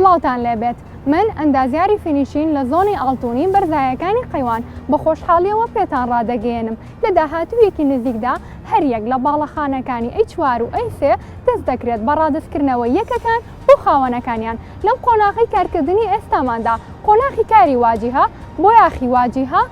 سڵاوتان لێبێت من ئەندازیاری فینیشین لە زۆنی ئاڵتوونی بەرزایەکانی قەیوان بە خۆشحاڵیەوە پێتان ڕادەگەێنم لە داهاتوویەکی نزیکدا هەریەک لە باڵەخانەکانی ئەی4 و ئەی3 دەست دەکرێت بە ڕادستکردنەوە یەکەکان بۆ خاوەنەکانیان لەم قۆناغی کارکردنی ئێستاماندا قۆناغی کاری واجیها بۆ یاخی واجیها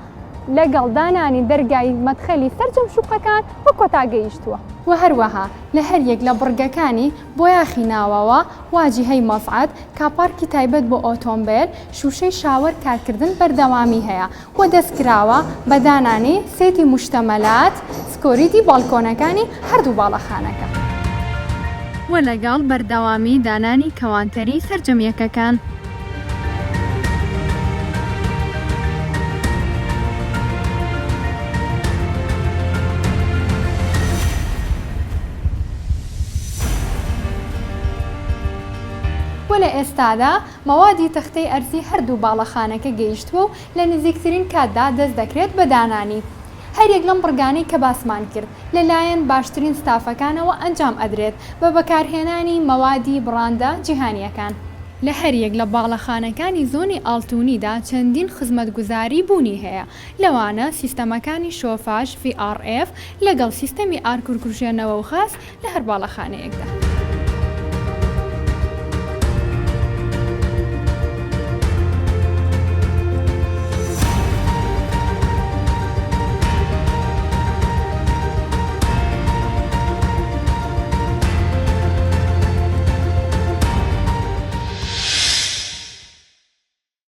لەگەڵ دانانی دەرگای مەدخەلی سەرجەم شوقەکان بۆ کۆتا گەیشتووە و هەروەها لە هەریەک لە بڕگەکانی بۆ یاخی ناوەوە واجیهەی مەفعەد کاپارکی تایبەت بۆ ئۆتۆمبیل شوشەی شاوەر کارکردن بەردەوامی هەیە و دەستکراوە بە دانانی سێتی موشتەمەلات سکۆریتی باڵکۆنەکانی هەردوو باڵەخانەکە و لەگەڵ بەردەوامی دانانی کەوانتەری سەرجەمیەکەکان. و لە ئێستادا مەوادی تەختەی ئەرزی هەردوو باڵەخانەکە گەیشتووە و لە نزیکترین کاتدا دەست دەکرێت بە دانانی. هەریەک لەم بڕگانەی کە باسمان کرد لەلایەن باشترین ستافەکانەوە ئەنجام ئەدرێت بە بەکارهێنانی مەوادی بڕاندە جیهانیەکان. لە هەریەک لە باڵەخانەکانی زۆنی ئاڵتوونیدا چەندین خزمەتگوزاری بوونی هەیە، لەوانە سیستەمەکانی شۆفاژ VRF لەگەڵ سیستەمی ئاکورکوژێنەوە و خاص لە هەر باڵەخانەیەکدا.